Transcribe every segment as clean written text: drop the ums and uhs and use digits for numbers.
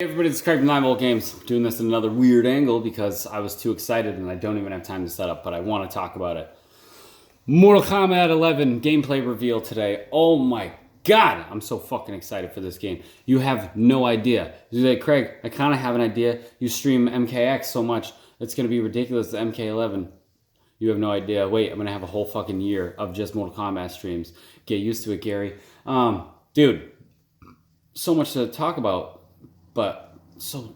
Hey everybody, it's Craig from 9 Volt Games. I'm doing this in another weird angle because I was too excited and I don't even have time to set up, but I want to talk about it. Mortal Kombat 11 gameplay reveal today. Oh my god, I'm so fucking excited for this game. You have no idea. You're like, Craig, I kind of have an idea. You stream MKX so much, it's going to be ridiculous, the MK11. You have no idea. Wait, I'm going to have a whole fucking year of just Mortal Kombat streams. Get used to it, Gary. Dude, so much to talk about. But so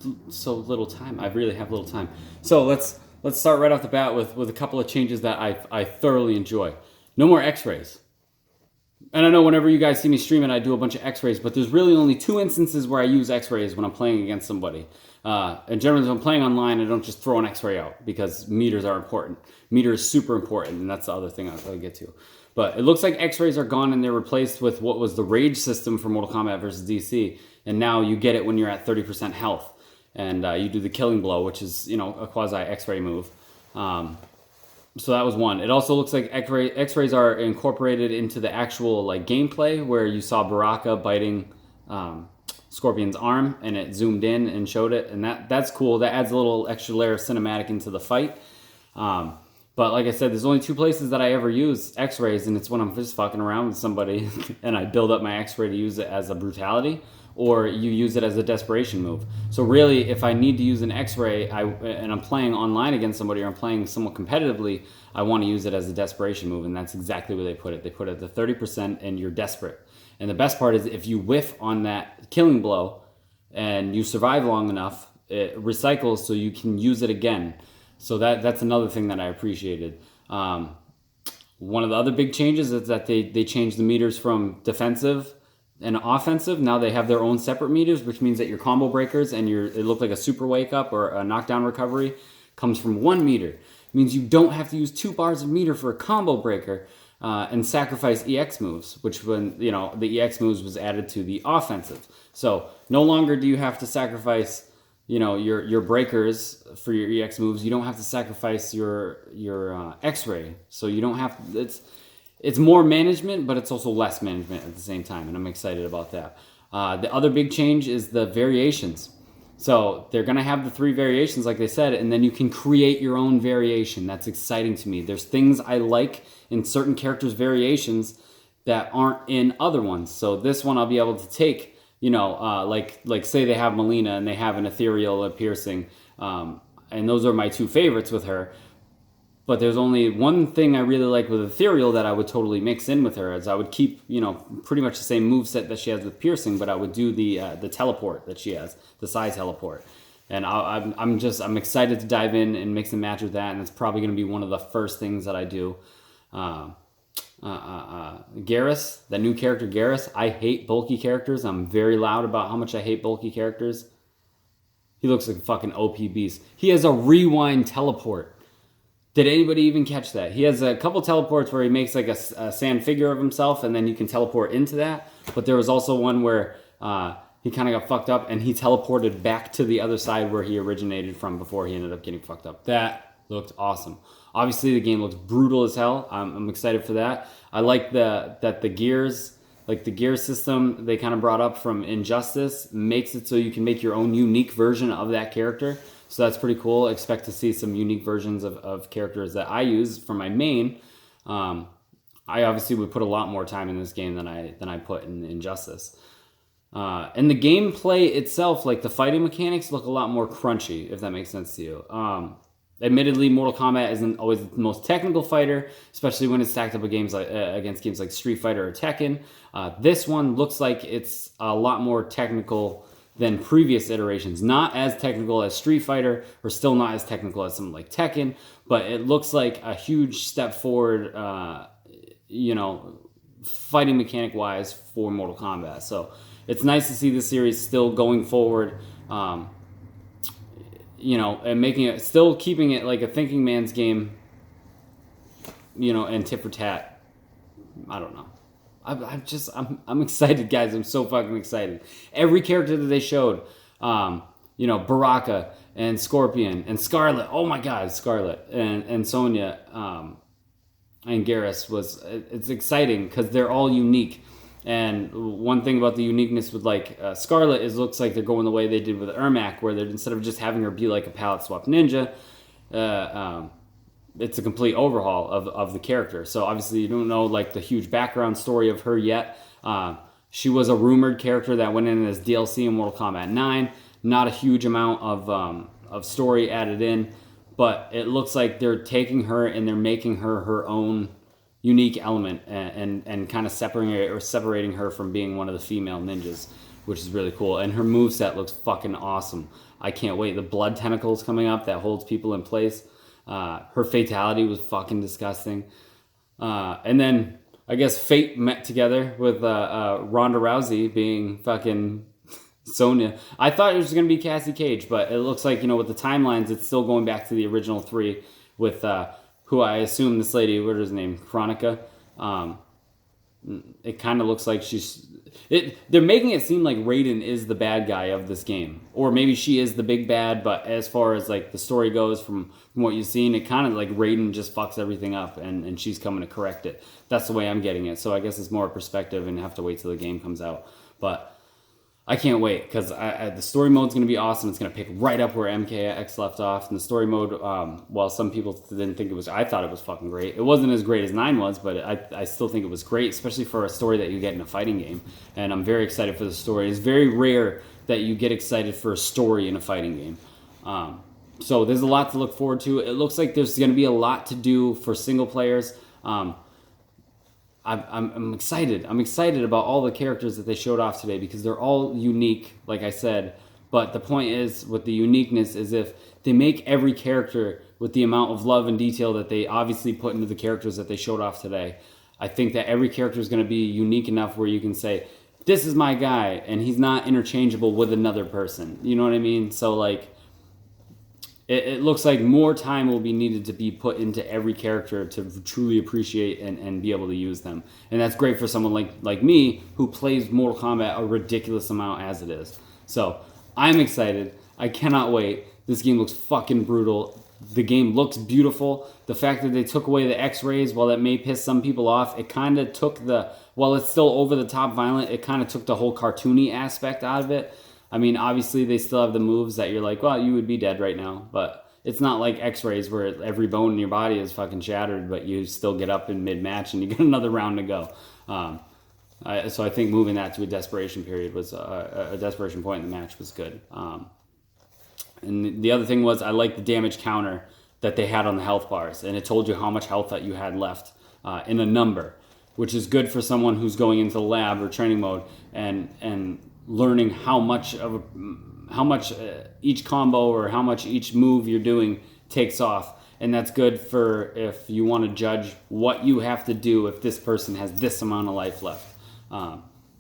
little time. I really have little time. So let's start right off the bat with a couple of changes that I thoroughly enjoy. No more X-rays. And I know whenever you guys see me streaming, I do a bunch of X-rays, but there's really only 2 instances where I use X-rays when I'm playing against somebody. And generally, when I'm playing online, I don't just throw an X-ray out because meters are important. Meter is super important, and that's the other thing I'll get to. But it looks like X-rays are gone and they're replaced with what was the rage system for Mortal Kombat versus DC. And now you get it when you're at 30% health. And you do the killing blow, which is, a quasi X-ray move. So that was one. It also looks like X-rays are incorporated into the actual gameplay where you saw Baraka biting Scorpion's arm and it zoomed in and showed it. And that's cool. That adds a little extra layer of cinematic into the fight. But like I said, there's only 2 places that I ever use X-rays, and it's when I'm just fucking around with somebody and I build up my X-ray to use it as a brutality, or you use it as a desperation move. So really, if I need to use an X-ray and I'm playing online against somebody or I'm playing somewhat competitively, I want to use it as a desperation move, and that's exactly where they put it. They put it at the 30% and you're desperate. And the best part is if you whiff on that killing blow and you survive long enough, it recycles so you can use it again. So that's another thing that I appreciated. One of the other big changes is that they changed the meters from defensive and offensive. Now they have their own separate meters, which means that your combo breakers and it looked like a super wake up or a knockdown recovery comes from 1 meter. It means you don't have to use 2 bars of meter for a combo breaker and sacrifice EX moves, which when the EX moves was added to the offensive. So no longer do you have to sacrifice your breakers for your EX moves. You don't have to sacrifice your X-ray. So you don't have to, it's more management, but it's also less management at the same time, and I'm excited about that. The other big change is the variations. So they're going to have the 3 variations, like they said, and then you can create your own variation. That's exciting to me. There's things I like in certain characters' variations that aren't in other ones. So this one I'll be able to take, like say they have Melina and they have an ethereal, a piercing, and those are my 2 favorites with her. But there's only one thing I really like with ethereal that I would totally mix in with her, as I would keep, pretty much the same moveset that she has with piercing, but I would do the teleport that she has, the Psy teleport. And I'm excited to dive in and mix and match with that, and it's probably going to be one of the first things that I do. Garrus, that new character Garrus, I hate bulky characters. I'm very loud about how much I hate bulky characters. He looks like a fucking OP beast. He has a rewind teleport. Did anybody even catch that? He has a couple teleports where he makes like a sand figure of himself and then you can teleport into that. But there was also one where he kind of got fucked up and he teleported back to the other side where he originated from before he ended up getting fucked up. That looked awesome. Obviously, the game looks brutal as hell. I'm excited for that. I like that the gears, like the gear system they kind of brought up from Injustice, makes it so you can make your own unique version of that character. So that's pretty cool. Expect to see some unique versions of characters that I use for my main. I obviously would put a lot more time in this game than I put in Injustice. And the gameplay itself, like the fighting mechanics, look a lot more crunchy, if that makes sense to you. Admittedly, Mortal Kombat isn't always the most technical fighter, especially when it's stacked up against games like Street Fighter or Tekken. This one looks like it's a lot more technical than previous iterations. Not as technical as Street Fighter, or still not as technical as something like Tekken, but it looks like a huge step forward, fighting mechanic-wise for Mortal Kombat. So it's nice to see this series still going forward, and making it, still keeping it like a thinking man's game, and tit for tat. I don't know. I'm excited, guys. I'm so fucking excited. Every character that they showed, Baraka and Scorpion and Scarlet. Oh my God, Scarlet and Sonya and Garrus it's exciting because they're all unique. And one thing about the uniqueness with like Scarlet is looks like they're going the way they did with Ermac, where they're instead of just having her be like a palette swap ninja, it's a complete overhaul of the character. So obviously you don't know like the huge background story of her yet. She was a rumored character that went in as DLC in Mortal Kombat 9. Not a huge amount of story added in, but it looks like they're taking her and they're making her her own unique element and kind of separating her from being one of the female ninjas, which is really cool. And her moveset looks fucking awesome. I can't wait. The blood tentacles coming up that holds people in place. Her fatality was fucking disgusting. And then I guess fate met together with Ronda Rousey being fucking Sonya. I thought it was going to be Cassie Cage, but it looks like, with the timelines, it's still going back to the original three with who I assume this lady, what is her name, Chronica. It kind of looks like they're making it seem like Raiden is the bad guy of this game. Or maybe she is the big bad, but as far as like the story goes from what you've seen, it kind of like Raiden just fucks everything up and she's coming to correct it. That's the way I'm getting it. So I guess it's more perspective and have to wait till the game comes out. But I can't wait because the story mode's going to be awesome. It's going to pick right up where MKX left off. And the story mode, while some people didn't think it was, I thought it was fucking great. It wasn't as great as 9 was, but I still think it was great, especially for a story that you get in a fighting game. And I'm very excited for the story. It's very rare that you get excited for a story in a fighting game. So there's a lot to look forward to. It looks like there's going to be a lot to do for single players. I'm excited. I'm excited about all the characters that they showed off today because they're all unique, like I said. But the point is, with the uniqueness, is if they make every character with the amount of love and detail that they obviously put into the characters that they showed off today, I think that every character is going to be unique enough where you can say, this is my guy, and he's not interchangeable with another person. You know what I mean? So, like, it looks like more time will be needed to be put into every character to truly appreciate and be able to use them. And that's great for someone like me who plays Mortal Kombat a ridiculous amount as it is. So I'm excited. I cannot wait. This game looks fucking brutal. The game looks beautiful. The fact that they took away the X-rays, while that may piss some people off, it kind of took while it's still over-the-top violent, it kind of took the whole cartoony aspect out of it. I mean, obviously, they still have the moves that you're like, well, you would be dead right now. But it's not like X-rays where every bone in your body is fucking shattered, but you still get up in mid-match and you get another round to go. So I think moving that to a desperation period was a desperation point in the match was good. And the other thing was I liked the damage counter that they had on the health bars. And it told you how much health that you had left in a number, which is good for someone who's going into the lab or training mode and learning how much each combo or how much each move you're doing takes off. And that's good for if you want to judge what you have to do if this person has this amount of life left.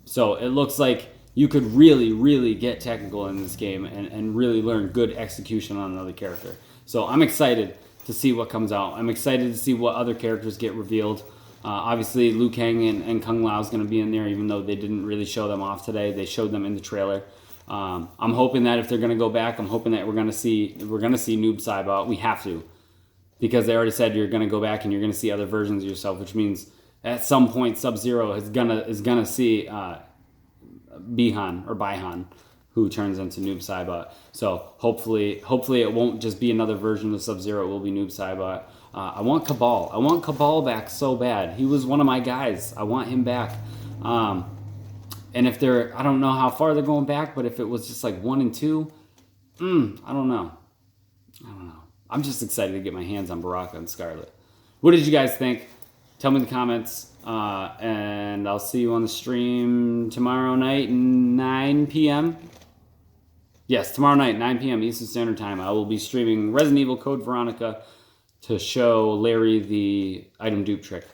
So it looks like you could really, really get technical in this game and really learn good execution on another character. So I'm excited to see what comes out. I'm excited to see what other characters get revealed. Obviously, Liu Kang and Kung Lao is going to be in there, even though they didn't really show them off today. They showed them in the trailer. I'm hoping that if they're going to go back, I'm hoping that we're going to see Noob Saibot. We have to, because they already said you're going to go back and you're going to see other versions of yourself, which means at some point Sub-Zero is gonna see Bihan or Baihan, who turns into Noob Saibot. So hopefully it won't just be another version of Sub-Zero. It will be Noob Saibot. I want Cabal. I want Cabal back so bad. He was one of my guys. I want him back. And if I don't know how far they're going back, but if it was just like 1 and 2, I don't know. I'm just excited to get my hands on Baraka and Scarlet. What did you guys think? Tell me in the comments. And I'll see you on the stream tomorrow night, 9 p.m. Yes, tomorrow night, 9 p.m. Eastern Standard Time. I will be streaming Resident Evil Code Veronica to show Larry the item dupe trick.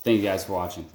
Thank you guys for watching.